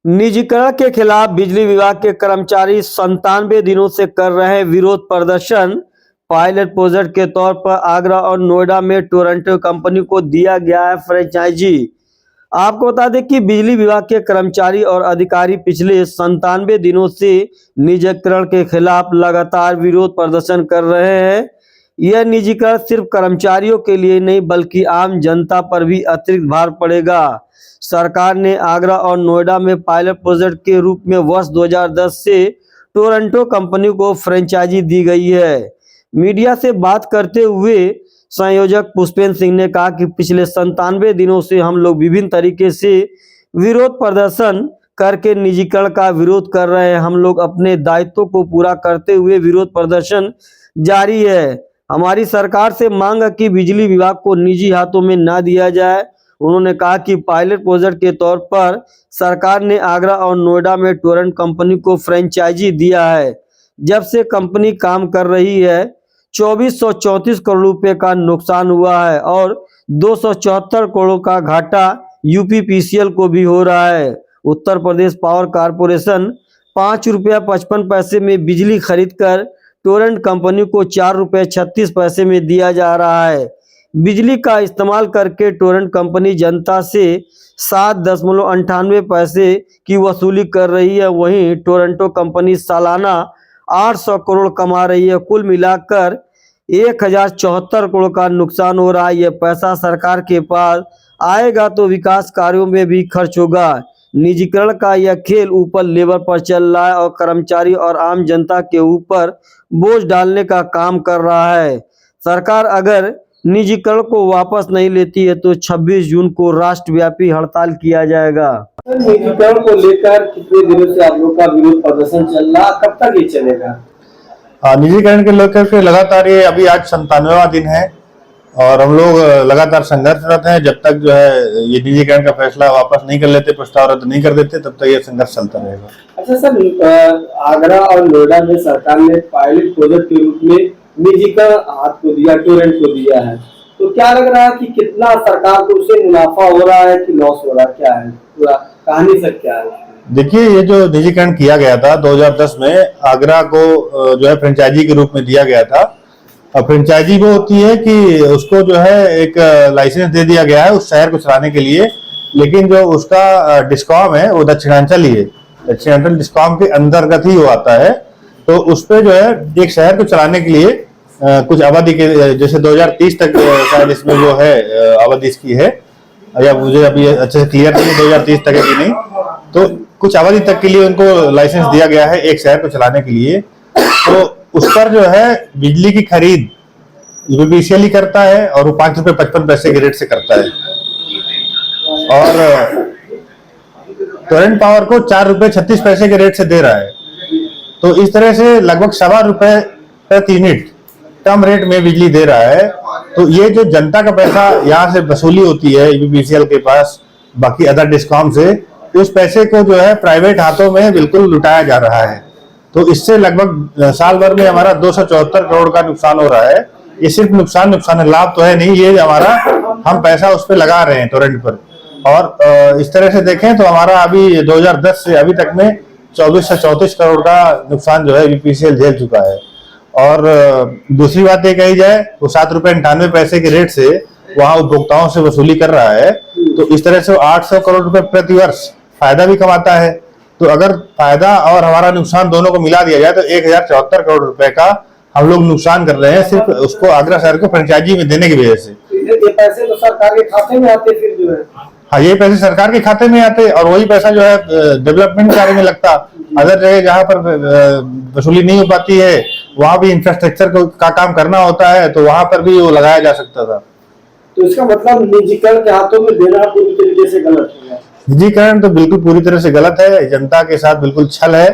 निजीकरण के खिलाफ बिजली विभाग के कर्मचारी 97 दिनों से कर रहे हैं विरोध प्रदर्शन। पायलट प्रोजेक्ट के तौर पर आगरा और नोएडा में टोरंटो कंपनी को दिया गया है फ्रेंचाइजी। आपको बता दें कि बिजली विभाग के कर्मचारी और अधिकारी पिछले 97 दिनों से निजीकरण के खिलाफ लगातार विरोध प्रदर्शन कर रहे हैं। यह निजीकरण सिर्फ कर्मचारियों के लिए नहीं बल्कि आम जनता पर भी अतिरिक्त भार पड़ेगा। सरकार ने आगरा और नोएडा में पायलट प्रोजेक्ट के रूप में वर्ष 2010 से टोरंटो कंपनी को फ्रेंचाइजी दी गई है। मीडिया से बात करते हुए संयोजक पुष्पेंद्र सिंह ने कहा कि पिछले 97 दिनों से हम लोग विभिन्न तरीके से विरोध प्रदर्शन करके निजीकरण का विरोध कर रहे हैं। हम लोग अपने दायित्व को पूरा करते हुए विरोध प्रदर्शन जारी है। हमारी सरकार से मांग है कि बिजली विभाग को निजी हाथों में ना दिया जाए। उन्होंने कहा कि पायलट प्रोजेक्ट के तौर पर सरकार ने आगरा और नोएडा में टोरंटो कंपनी को फ्रेंचाइजी दिया है। जब से कंपनी काम कर रही है 2434 करोड़ रुपए का नुकसान हुआ है और 274 करोड़ का घाटा यूपीपीसीएल को भी हो रहा है। उत्तर प्रदेश पावर कारपोरेशन ₹5.55 में बिजली खरीदकर टोरंटो कंपनी को ₹4.36 में दिया जा रहा है। बिजली का इस्तेमाल करके टोरंटो कंपनी जनता से 7.98 की वसूली कर रही है। वहीं टोरंटो कंपनी सालाना 800 करोड़ कमा रही है। कुल मिलाकर 1074 करोड़ का नुकसान हो रहा है। यह पैसा सरकार के पास आएगा तो विकास कार्यों में भी खर्च होगा। निजीकरण का यह खेल ऊपर लेवल पर चल रहा है और कर्मचारी और आम जनता के ऊपर बोझ डालने का काम कर रहा है। सरकार अगर निजीकरण को वापस नहीं लेती है तो 26 जून को राष्ट्रव्यापी हड़ताल किया जाएगा। निजीकरण को लेकर कितने दिनों से आप लोग का विरोध प्रदर्शन चल रहा, कब तक ये चलेगा? निजीकरण के लेकर के लगातार ये अभी आज 97वां दिन है और हम लोग लगातार संघर्षरत हैं। जब तक जो है ये निजीकरण का फैसला वापस नहीं कर लेते, प्रस्ताव रद्द नहीं कर देते, तब तक ये संघर्ष चलता रहेगा। अच्छा सर, आगरा और नोएडा में सरकार ने पायलट प्रोजेक्ट के रूप में निजीकरण हाथ को दिया, टोरंटो को दिया है, तो क्या लग रहा है कि कितना सरकार को उससे मुनाफा हो रहा है कि लॉस हो रहा है? क्या है पूरा कहानी सर, क्या है? देखिए, ये जो निजीकरण किया गया था 2010 में आगरा को जो है फ्रेंचाइजी के रूप में दिया गया था। और फ्रेंचाइजी वो होती है कि उसको जो है एक लाइसेंस दे दिया गया है उस शहर को चलाने के लिए, लेकिन जो उसका डिस्कॉम है वो दक्षिणांचल ही है, दक्षिणांचल डिस्कॉम के अंतर्गत ही वो आता है। तो उस पे जो है एक शहर को चलाने के लिए कुछ अवधि के, जैसे 2030 तक शायद इसमें जो है अवधि इसकी है, या मुझे अभी अच्छे से क्लियर नहीं 2030 तक है कि नहीं, तो कुछ अवधि तक के लिए उनको लाइसेंस दिया गया है एक शहर को चलाने के लिए। तो उस पर जो है बिजली की खरीद यूपीपीसीएल ही करता है और वो ₹5.55 के रेट से करता है और टोरंटो पावर को ₹4.36 के रेट से दे रहा है। तो इस तरह से लगभग ₹1.25 प्रति यूनिट कम रेट में बिजली दे रहा है। तो ये जो जनता का पैसा यहाँ से वसूली होती है यूपीपीसीएल के पास, बाकी अदर डिस्कॉम से, उस पैसे को जो है प्राइवेट हाथों में बिल्कुल लुटाया जा रहा है। तो इससे लगभग साल भर में हमारा 274 करोड़ का नुकसान हो रहा है। ये सिर्फ नुकसान है, लाभ तो है नहीं, ये हमारा हम पैसा उस पर लगा रहे हैं टोरंटो पर। और इस तरह से देखें तो हमारा अभी 2010 से अभी तक में 24 से 34 करोड़ का नुकसान जो है यूपीपीसीएल झेल चुका है। और दूसरी बात ये कही जाए, वो ₹7.98 के रेट से वहां उपभोक्ताओं से वसूली कर रहा है। तो इस तरह से 800 करोड़ रुपए प्रति वर्ष फायदा भी कमाता है। तो अगर फायदा और हमारा नुकसान दोनों को मिला दिया जाए तो 1074 करोड़ रुपए का हम लोग नुकसान कर रहे हैं, सिर्फ उसको आगरा शहर को फ्रेंचाइजी में देने की वजह से। ये पैसे तो सरकार के खाते में आते फिर जो है? हाँ, ये पैसे सरकार के खाते में आते और वही पैसा जो है डेवलपमेंट कार्य में लगता। अदर जगह जहाँ पर वसूली नहीं हो पाती है वहां भी इंफ्रास्ट्रक्चर का काम करना होता है, तो वहां पर भी वो लगाया जा सकता था। तो इसका मतलब निजीकरण के हाथों में देना पूरी तरीके से गलत है। निजीकरण तो बिल्कुल पूरी तरह से गलत है, जनता के साथ बिल्कुल छल है।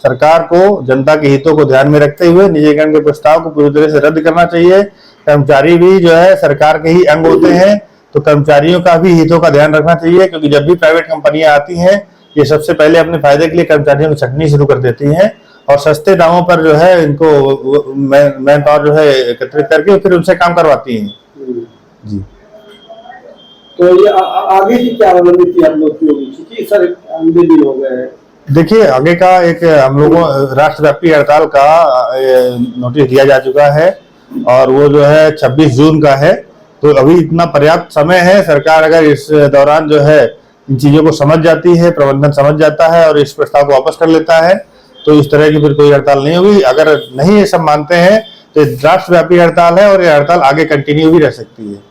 सरकार को जनता के हितों को ध्यान में रखते हुए निजीकरण के प्रस्ताव को पूरी तरह से रद्द करना चाहिए। कर्मचारी भी जो है सरकार के ही अंग होते हैं, तो कर्मचारियों का भी हितों का ध्यान रखना चाहिए, क्योंकि जब भी प्राइवेट कंपनियां आती हैं ये सबसे पहले अपने फायदे के लिए कर्मचारियों को छटनी शुरू कर देती हैं और सस्ते दामों पर जो है इनको मैन पावर जो है एकत्रित करके फिर उनसे काम करवाती हैं। जी। तो ये आगे की क्या रणनीति आप लोग की होगी, क्योंकि सर लंबे दिन हो गए हैं। देखिए, आगे का एक हम लोगों राष्ट्रव्यापी हड़ताल का नोटिस दिया जा चुका है और वो जो है 26 जून का है। तो अभी इतना पर्याप्त समय है। सरकार अगर इस दौरान जो है इन चीजों को समझ जाती है, प्रबंधन समझ जाता है और इस प्रस्ताव को वापस कर लेता है, तो इस तरह की फिर कोई हड़ताल नहीं होगी। अगर नहीं ये सब मानते हैं तो राष्ट्रव्यापी हड़ताल है और ये हड़ताल आगे कंटिन्यू भी रह सकती है।